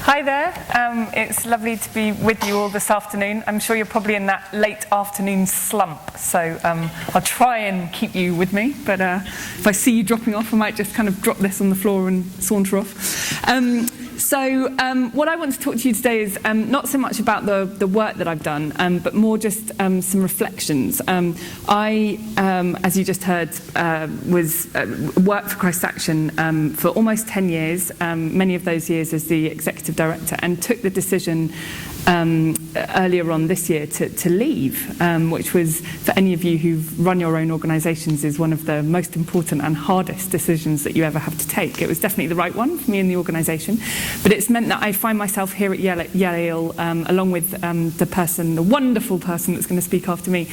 Hi there, it's lovely to be with you all this afternoon. I'm sure you're probably in that late afternoon slump, so I'll try and keep you with me, but if I see you dropping off, I might just kind of drop this on the floor and saunter off. What I want to talk to you today is not so much about the work that I've done, but more just some reflections. I, as you just heard, worked for Christ Action for almost 10 years, many of those years as the executive director, and took the decision earlier on this year to leave, which was, for any of you who've run your own organisations, is one of the most important and hardest decisions that you ever have to take. It was definitely the right one for me in the organisation, but it's meant that I find myself here at Yale, along with the wonderful person that's going to speak after me,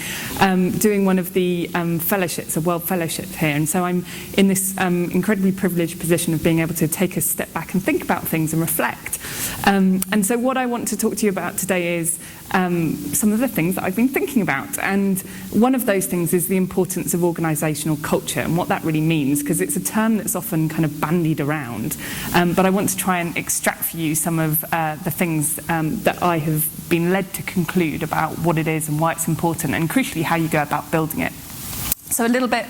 doing one of the fellowships, a world fellowship here. And so I'm in this incredibly privileged position of being able to take a step back and think about things and reflect. And so what I want to talk to you about today is some of the things that I've been thinking about. And one of those things is the importance of organisational culture and what that really means, because it's a term that's often kind of bandied around. But I want to try and extract for you some of the things that I have been led to conclude about what it is and why it's important, and crucially how you go about building it. So a little bit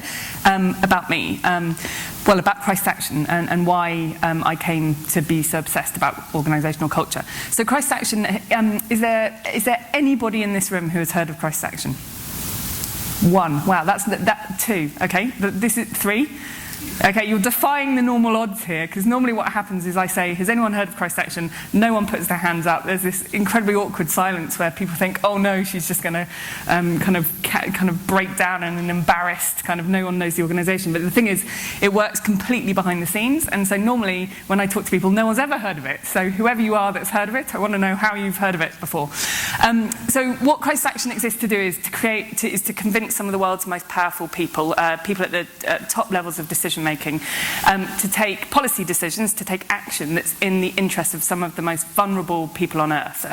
about me, about Christ Action and why I came to be so obsessed about organisational culture. So Christ Action, is there anybody in this room who has heard of Christ Action? One. Wow, that's two. Okay, this is three. Okay, you're defying the normal odds here, because normally what happens is I say, has anyone heard of Christ Action? No one puts their hands up. There's this incredibly awkward silence where people think, oh no, she's just going to kind of break down in an embarrassed kind of, no one knows the organisation. But the thing is, it works completely behind the scenes, and so normally when I talk to people, no one's ever heard of it. So whoever you are that's heard of it, I want to know how you've heard of it before. So what Christ Action exists to do is to convince some of the world's most powerful people, people at the top levels of decision making, to take policy decisions, to take action that's in the interest of some of the most vulnerable people on earth,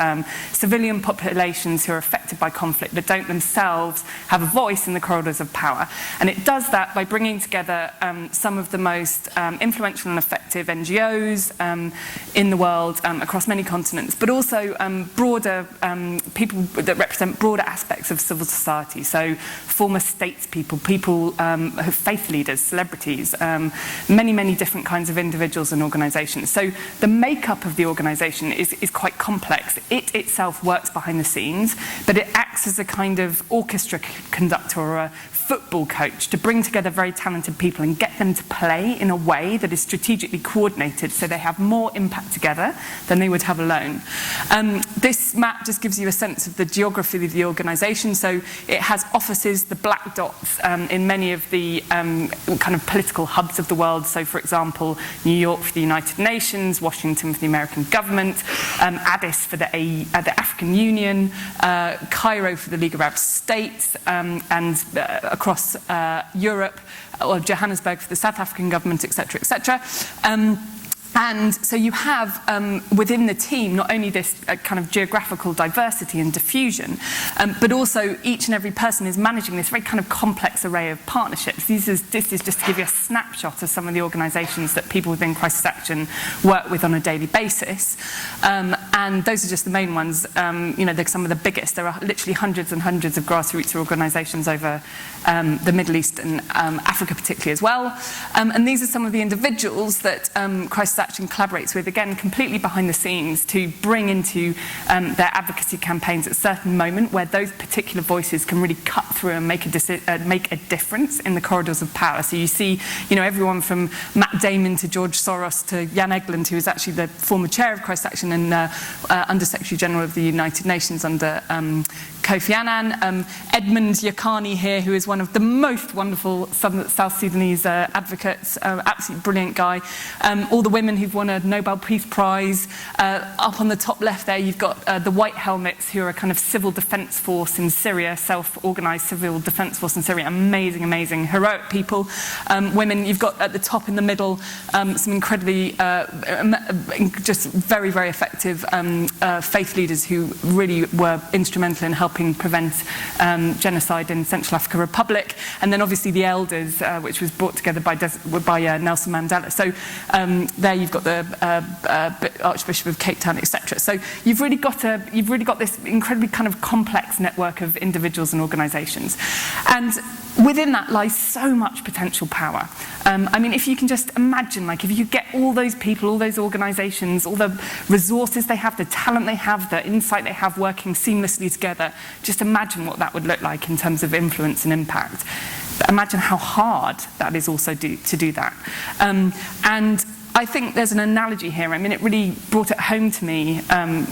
civilian populations who are affected by conflict but don't themselves have a voice in the corridors of power. And it does that by bringing together some of the most influential and effective NGOs in the world across many continents, but also broader people that represent broader aspects of civil society, so former statespeople, people who are faith leaders, celebrities, many different kinds of individuals and organisations. So the makeup of the organisation is quite complex. It itself works behind the scenes, but it acts as a kind of orchestra conductor or a football coach to bring together very talented people and get them to play in a way that is strategically coordinated so they have more impact together than they would have alone. This map just gives you a sense of the geography of the organisation. So it has offices, the black dots, in many of the kind of political hubs of the world. So, for example, New York for the United Nations, Washington for the American government, Addis for the African Union, Cairo for the League of Arab States, and across Europe, or Johannesburg for the South African government, etc., etc. And so you have within the team not only this kind of geographical diversity and diffusion, but also each and every person is managing this very kind of complex array of partnerships. This is just to give you a snapshot of some of the organisations that people within Christ Action work with on a daily basis. And those are just the main ones. They're some of the biggest. There are literally hundreds and hundreds of grassroots organisations over the Middle East and Africa particularly as well. And these are some of the individuals that Christ Action collaborates with, again, completely behind the scenes, to bring into their advocacy campaigns at a certain moment where those particular voices can really cut through and make a difference in the corridors of power. So you see, everyone from Matt Damon to George Soros to Jan Egeland, who is actually the former chair of Christ Action and Under Secretary General of the United Nations under Kofi Annan, Edmund Yakani here, who is one of the most wonderful South Sudanese advocates, absolutely brilliant guy. All the women who've won a Nobel Peace Prize. Up on the top left there, you've got the White Helmets, who are a kind of civil defence force in Syria, self-organised civil defence force in Syria. Amazing, heroic people. Women, you've got at the top in the middle some incredibly, just very effective faith leaders who really were instrumental in helping prevent genocide in Central African Republic, and then obviously the elders, which was brought together by Nelson Mandela. So there you've got the Archbishop of Cape Town, etc. So you've really got this incredibly kind of complex network of individuals and organisations, and within that lies so much potential power. I mean, if you can just imagine, like, if you get all those people, all those organisations, all the resources they have, the talent they have, the insight they have working seamlessly together, just imagine what that would look like in terms of influence and impact. But imagine how hard that is also to do that. And I think there's an analogy here. I mean, it really brought it home to me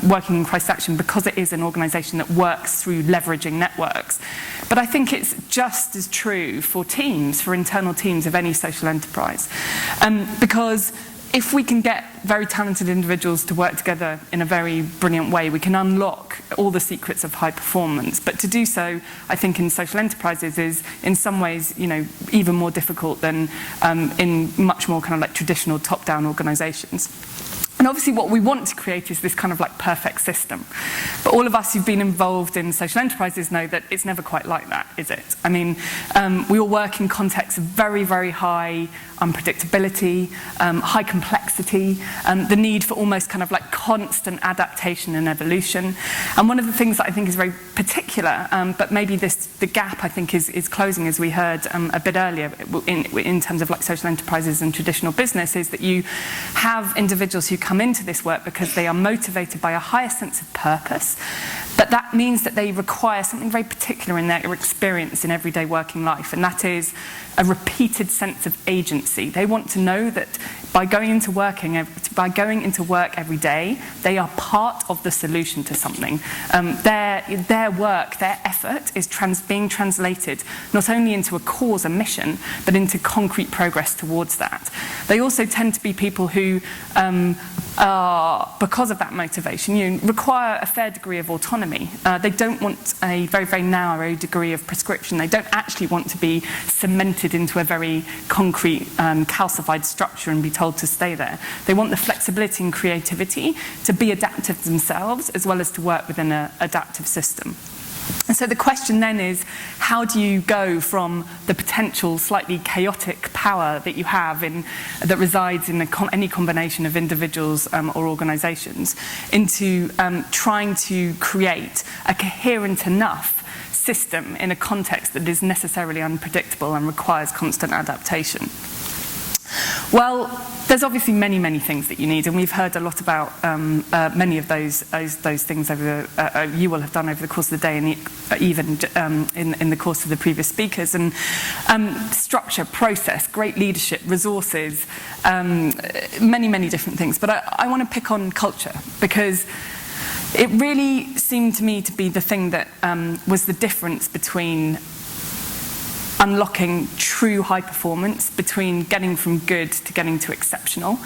working in Crisis Action, because it is an organisation that works through leveraging networks. But I think it's just as true for teams, for internal teams of any social enterprise. Because if we can get very talented individuals to work together in a very brilliant way, we can unlock all the secrets of high performance. But to do so, I think, in social enterprises is in some ways, even more difficult than in much more kind of like traditional top-down organisations. And obviously what we want to create is this kind of like perfect system. But all of us who've been involved in social enterprises know that it's never quite like that, is it? I mean, we all work in contexts of very, very high unpredictability, high complexity, the need for almost kind of like constant adaptation and evolution. And one of the things that I think is very particular, but maybe the gap I think is closing, as we heard a bit earlier in terms of like social enterprises and traditional business, is that you have individuals who come into this work because they are motivated by a higher sense of purpose, but that means that they require something very particular in their experience in everyday working life, and that is a repeated sense of agency. They want to know that by going into work every day, they are part of the solution to something. Their work, their effort is being translated not only into a cause, a mission, but into concrete progress towards that. They also tend to be people who because of that motivation, require a fair degree of autonomy. They don't want a very, very narrow degree of prescription. They don't actually want to be cemented into a very concrete, calcified structure and be told to stay there. They want the flexibility and creativity to be adaptive themselves, as well as to work within an adaptive system. And so the question then is, how do you go from the potential slightly chaotic power that you have that resides in any combination of individuals or organisations into trying to create a coherent enough system in a context that is necessarily unpredictable and requires constant adaptation? Well, there's obviously many, many things that you need, and we've heard a lot about many of those things you will have done over the course of the day, and even in the course of the previous speakers. And structure, process, great leadership, resources, many, many different things. But I want to pick on culture, because it really seemed to me to be the thing that was the difference between unlocking true high performance, between getting from good to getting to exceptional,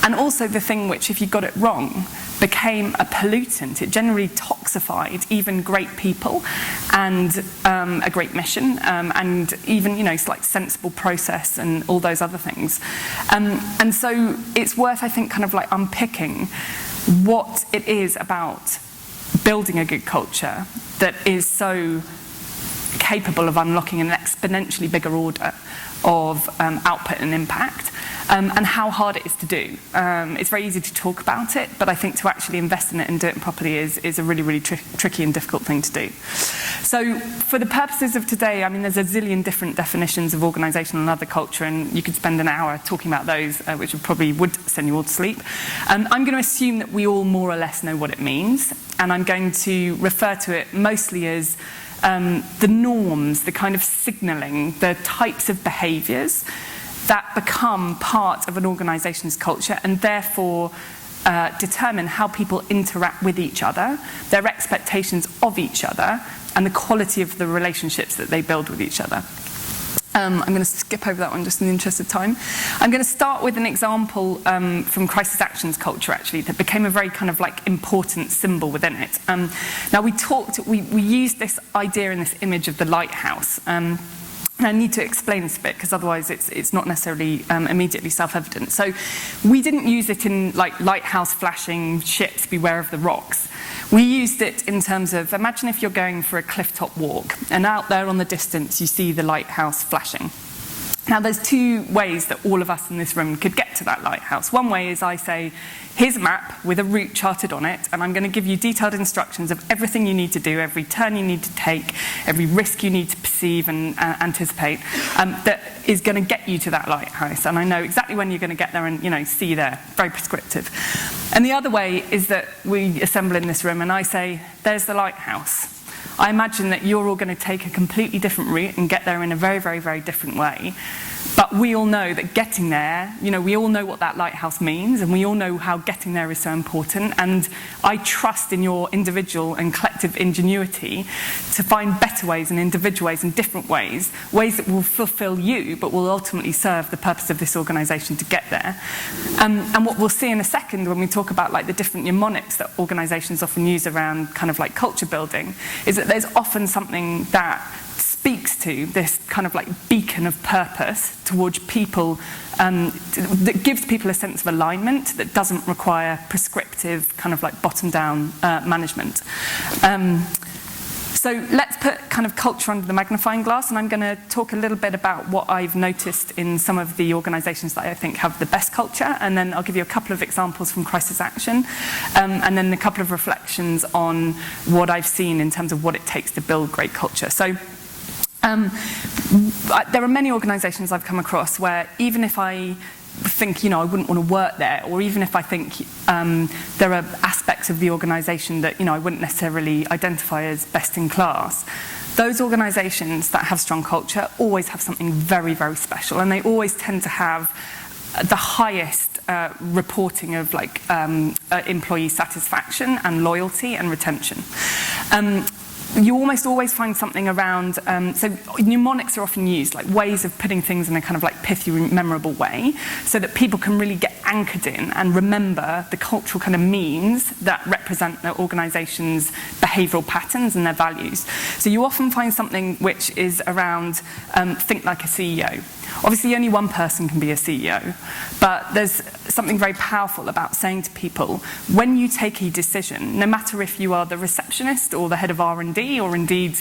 and also the thing which, if you got it wrong, became a pollutant. It generally toxified even great people and a great mission, and even like sensible process and all those other things. And so it's worth, I think, kind of like unpicking what it is about building a good culture that is so capable of unlocking an exponentially bigger order of output and impact, and how hard it is to do. It's very easy to talk about it, but I think to actually invest in it and do it properly is a really, really tricky and difficult thing to do. So for the purposes of today, I mean, there's a zillion different definitions of organisational and other culture, and you could spend an hour talking about those, which probably would send you all to sleep. I'm going to assume that we all more or less know what it means, and I'm going to refer to it mostly as the norms, the kind of signalling, the types of behaviours that become part of an organisation's culture, and therefore determine how people interact with each other, their expectations of each other, and the quality of the relationships that they build with each other. I'm going to skip over that one just in the interest of time. I'm going to start with an example from Crisis Action's culture, actually, that became a very kind of like important symbol within it. Now we used this idea and this image of the lighthouse. And I need to explain this a bit because otherwise it's not necessarily immediately self-evident. So we didn't use it in like lighthouse flashing, ships beware of the rocks. We used it in terms of, imagine if you're going for a cliff-top walk and out there on the distance you see the lighthouse flashing. Now, there's two ways that all of us in this room could get to that lighthouse. One way is I say, here's a map with a route charted on it, and I'm going to give you detailed instructions of everything you need to do, every turn you need to take, every risk you need to perceive and anticipate, that is going to get you to that lighthouse. And I know exactly when you're going to get there and, see you there. Very prescriptive. And the other way is that we assemble in this room, and I say, there's the lighthouse. I imagine that you're all going to take a completely different route and get there in a very, very, very different way. But we all know that getting there, we all know what that lighthouse means, and we all know how getting there is so important. And I trust in your individual and collective ingenuity to find better ways and individual ways and different ways that will fulfill you, but will ultimately serve the purpose of this organisation to get there. And what we'll see in a second when we talk about like the different mnemonics that organisations often use around kind of like culture building, is that there's often something that speaks to this kind of like beacon of purpose towards people, that gives people a sense of alignment that doesn't require prescriptive kind of like bottom-down management. So let's put kind of culture under the magnifying glass, and I'm going to talk a little bit about what I've noticed in some of the organisations that I think have the best culture, and then I'll give you a couple of examples from Crisis Action, and then a couple of reflections on what I've seen in terms of what it takes to build great culture. So there are many organisations I've come across where even if I think, I wouldn't want to work there, or even if I think there are aspects of the organisation that, I wouldn't necessarily identify as best in class, those organisations that have strong culture always have something very, very special, and they always tend to have the highest reporting of like employee satisfaction and loyalty and retention. You almost always find something around, so mnemonics are often used, like ways of putting things in a kind of like pithy, memorable way, so that people can really get anchored in and remember the cultural kind of means that represent their organisation's behavioural patterns and their values. So you often find something which is around think like a CEO. Obviously, only one person can be a CEO, but there's something very powerful about saying to people, when you take a decision, no matter if you are the receptionist or the head of R&D or indeed,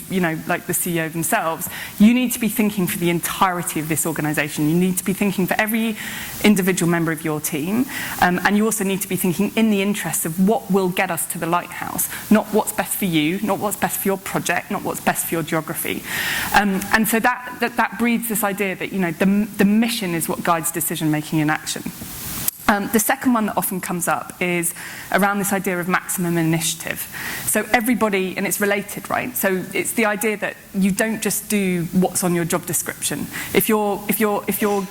like the CEO themselves, you need to be thinking for the entirety of this organisation. You need to be thinking for every individual member of your team, and you also need to be thinking in the interests of what will get us to the lighthouse, not what's best for you, not what's best for your project, not what's best for your geography. And so that breeds this idea that, the mission is what guides decision-making and action. The second one that often comes up is around this idea of maximum initiative. So everybody, and it's related, right? So it's the idea that you don't just do what's on your job description. If you're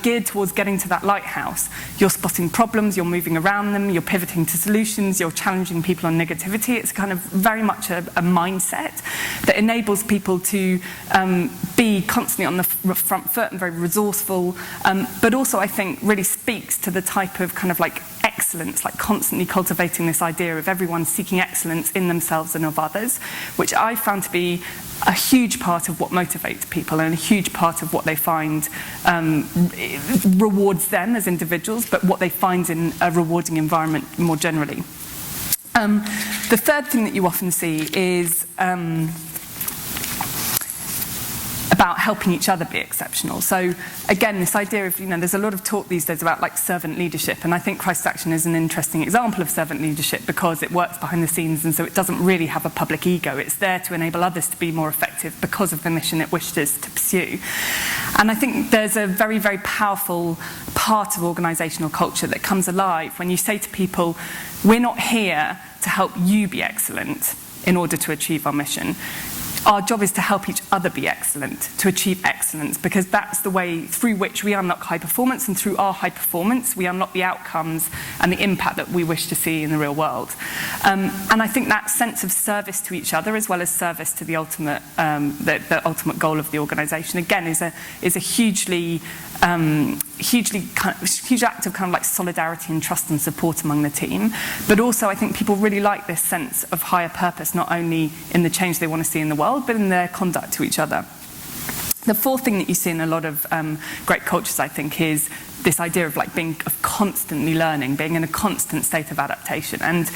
geared towards getting to that lighthouse, you're spotting problems, you're moving around them, you're pivoting to solutions, you're challenging people on negativity. It's kind of very much a mindset that enables people to be constantly on the front foot and very resourceful, but also I think really speaks to the type of kind of like excellence, like constantly cultivating this idea of everyone seeking excellence in themselves and of others, which I found to be a huge part of what motivates people and a huge part of what they find rewards them as individuals, but what they find in a rewarding environment more generally. The third thing that you often see is about helping each other be exceptional. So again, this idea of, there's a lot of talk these days about like servant leadership, and I think Crisis Action is an interesting example of servant leadership because it works behind the scenes, and so it doesn't really have a public ego. It's there to enable others to be more effective because of the mission it wishes to pursue. And I think there's a very, very powerful part of organisational culture that comes alive when you say to people, we're not here to help you be excellent in order to achieve our mission. Our job is to help each other be excellent, to achieve excellence, because that's the way through which we unlock high performance, and through our high performance, we unlock the outcomes and the impact that we wish to see in the real world. And I think that sense of service to each other, as well as service to the ultimate goal of the organisation, again, is a huge act of kind of like solidarity and trust and support among the team. But also I think people really like this sense of higher purpose, not only in the change they want to see in the world, but in their conduct to each other. The fourth thing that you see in a lot of great cultures, I think, is this idea of being constantly learning, being in a constant state of adaptation. And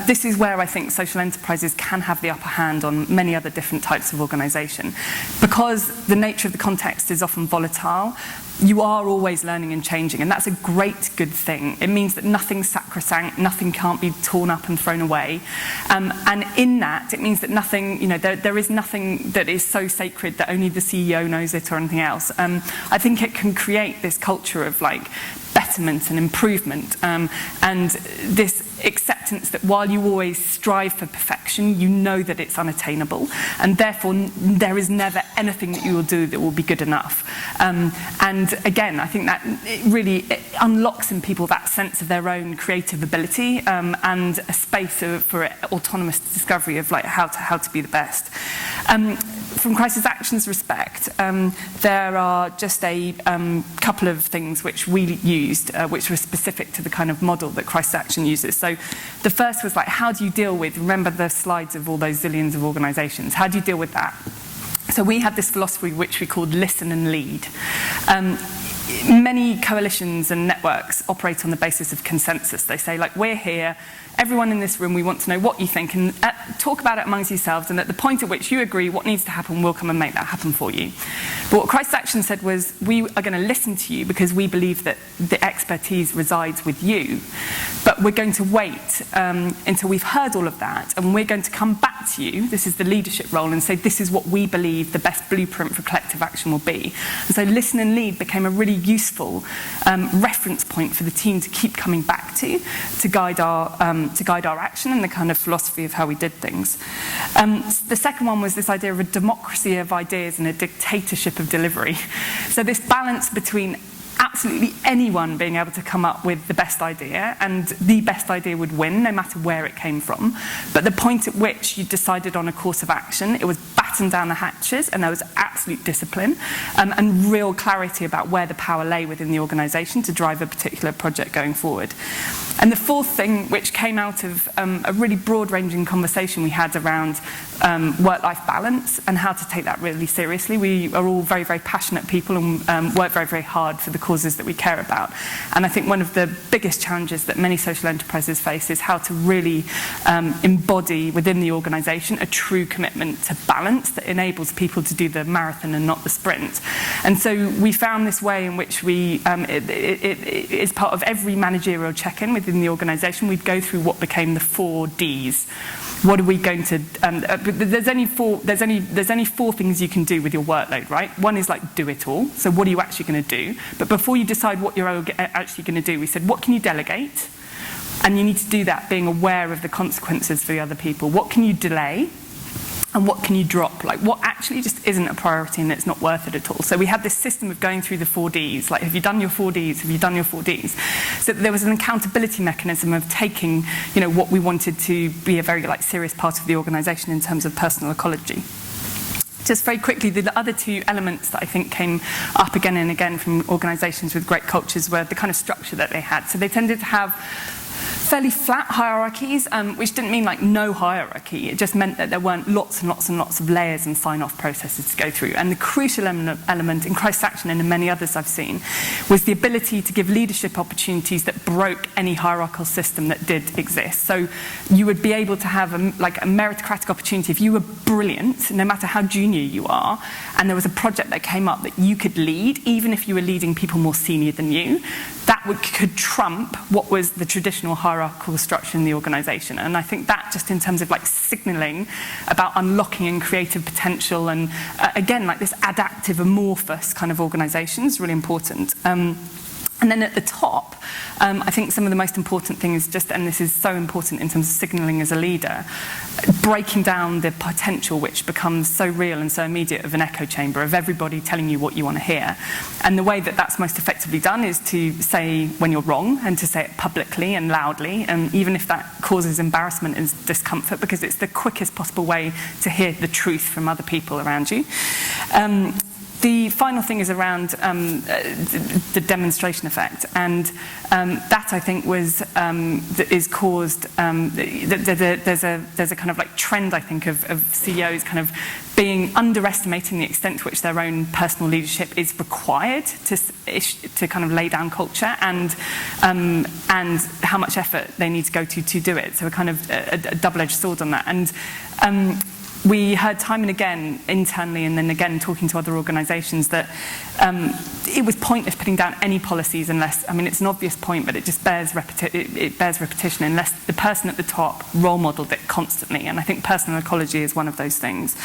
this is where I think social enterprises can have the upper hand on many other different types of organisation. Because the nature of the context is often volatile, you are always learning and changing, and that's a great, good thing. It means that nothing's sacrosanct, nothing can't be torn up and thrown away. And in that, it means that nothing, there is nothing that is so sacred that only the CEO knows it or anything else. I think it can create this culture of betterment and improvement, and this acceptance that while you always strive for perfection, you know that it's unattainable, and therefore there is never anything that you will do that will be good enough. And again, I think that it really unlocks in people that sense of their own creative ability, and a space for autonomous discovery of how to be the best. From Crisis Action's respect, there are just a couple of things which we used, which were specific to the kind of model that Crisis Action uses. So the first was how do you deal with, remember the slides of all those zillions of organisations, how do you deal with that? So we had this philosophy which we called listen and lead. Many coalitions and networks operate on the basis of consensus. They say, we're here, everyone in this room, we want to know what you think, and talk about it amongst yourselves, and at the point at which you agree what needs to happen, we'll come and make that happen for you. But what Crisis Action said was, we are going to listen to you because we believe that the expertise resides with you, but we're going to wait until we've heard all of that, and we're going to come back to you, this is the leadership role, and say this is what we believe the best blueprint for collective action will be. And so listen and lead became a really useful reference point for the team to keep coming back to guide our action and the kind of philosophy of how we did things. The second one was this idea of a democracy of ideas and a dictatorship of delivery. So this balance between absolutely anyone being able to come up with the best idea, and the best idea would win no matter where it came from. But the point at which you decided on a course of action, it was batten down the hatches, and there was absolute discipline and real clarity about where the power lay within the organisation to drive a particular project going forward. And the fourth thing, which came out of a really broad-ranging conversation we had around work-life balance and how to take that really seriously. We are all very, very passionate people and work very, very hard for the causes that we care about. And I think one of the biggest challenges that many social enterprises face is how to really embody within the organisation a true commitment to balance that enables people to do the marathon and not the sprint. And so we found this way in which we, it is part of every managerial check-in within the organisation. We'd go through what became the 4 Ds. What are we going to? There's only four things you can do with your workload, right? One is do it all. So what are you actually going to do? But before you decide what you're actually going to do, we said, what can you delegate? And you need to do that being aware of the consequences for the other people. What can you delay? And what can you drop? What actually just isn't a priority and it's not worth it at all. So we had this system of going through the 4 Ds. Have you done your 4 Ds? Have you done your 4 Ds? So there was an accountability mechanism of taking, what we wanted to be a very serious part of the organisation in terms of personal ecology. Just very quickly, the other 2 elements that I think came up again and again from organisations with great cultures were the kind of structure that they had. So they tended to have fairly flat hierarchies, which didn't mean no hierarchy. It just meant that there weren't lots and lots and lots of layers and sign-off processes to go through. And the crucial element in Crisis Action and in many others I've seen was the ability to give leadership opportunities that broke any hierarchical system that did exist. So you would be able to have a meritocratic opportunity. If you were brilliant, no matter how junior you are, and there was a project that came up that you could lead, even if you were leading people more senior than you, that could trump what was the traditional hierarchical structure in the organisation. And I think that just in terms of signalling about unlocking and creative potential and again this adaptive amorphous kind of organisation is really important. And then at the top, I think some of the most important things, and this is so important in terms of signalling as a leader, breaking down the potential which becomes so real and so immediate of an echo chamber of everybody telling you what you want to hear. And the way that that's most effectively done is to say when you're wrong and to say it publicly and loudly, and even if that causes embarrassment and discomfort, because it's the quickest possible way to hear the truth from other people around you. The final thing is around the demonstration effect, and that I think is caused. There's a kind of like trend, I think, of CEOs kind of underestimating the extent to which their own personal leadership is required to kind of lay down culture, and how much effort they need to go to do it. So a kind of a double-edged sword on that. And we heard time and again internally, and then again talking to other organisations, that it was pointless putting down any policies unless, I mean, it's an obvious point, but it just bears repetition unless the person at the top role modelled it constantly. And I think personal ecology is one of those things.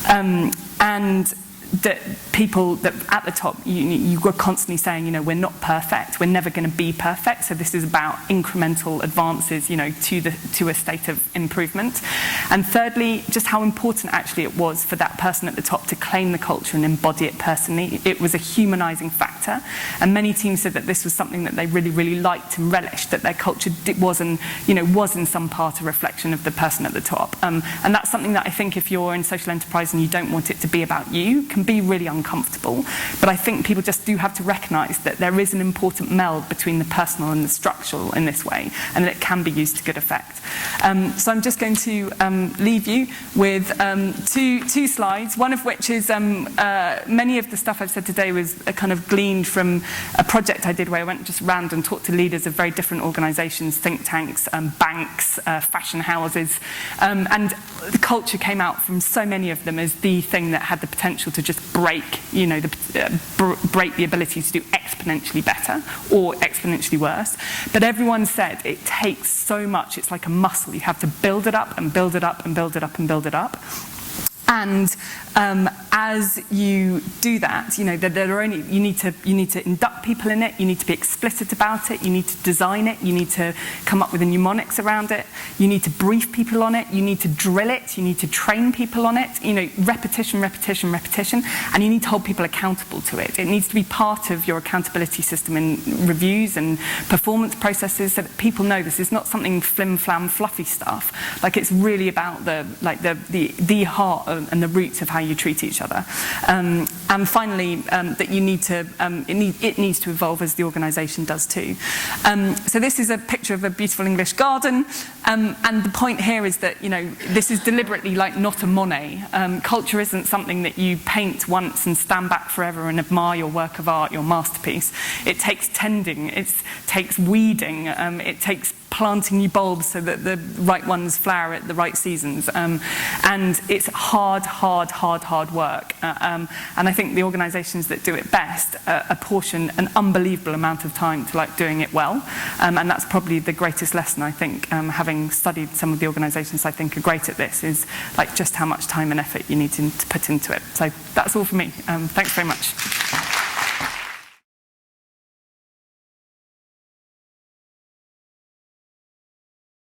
And that people that at the top, you were constantly saying, we're not perfect, we're never going to be perfect, so this is about incremental advances, to a state of improvement. And thirdly, just how important actually it was for that person at the top to claim the culture and embody it personally. It was a humanising factor, and many teams said that this was something that they really, really liked and relished, that their culture was in some part a reflection of the person at the top. And that's something that I think if you're in social enterprise and you don't want it to be about you, can be really uncomfortable. But I think people just do have to recognise that there is an important meld between the personal and the structural in this way, and that it can be used to good effect. So I'm just going to leave you with two slides, one of which is many of the stuff I've said today was kind of gleaned from a project I did where I went just round and talked to leaders of very different organisations, think tanks, banks, fashion houses, and the culture came out from so many of them as the thing that had the potential to just break the ability to do exponentially better or exponentially worse. But everyone said it takes so much, it's like a muscle. You have to build it up and build it up and build it up and build it up. And as you do that, you need to induct people in it. You need to be explicit about it. You need to design it. You need to come up with the mnemonics around it. You need to brief people on it. You need to drill it. You need to train people on it. Repetition, repetition, repetition. And you need to hold people accountable to it. It needs to be part of your accountability system in reviews and performance processes, so that people know this is not something flim-flam, fluffy stuff. Like, it's really about the heart and the roots of how you treat each other. And finally, that you need to, it needs to evolve as the organisation does too. So this is a picture of a beautiful English garden, and the point here is that, this is deliberately not a Monet. Culture isn't something that you paint once and stand back forever and admire your work of art, your masterpiece. It takes tending, it takes weeding, it takes planting new bulbs so that the right ones flower at the right seasons. And it's hard work. And I think the organisations that do it best apportion an unbelievable amount of time to doing it well. And that's probably the greatest lesson, I think, having studied some of the organisations I think are great at this, is just how much time and effort you need to put into it. So that's all for me. Thanks very much.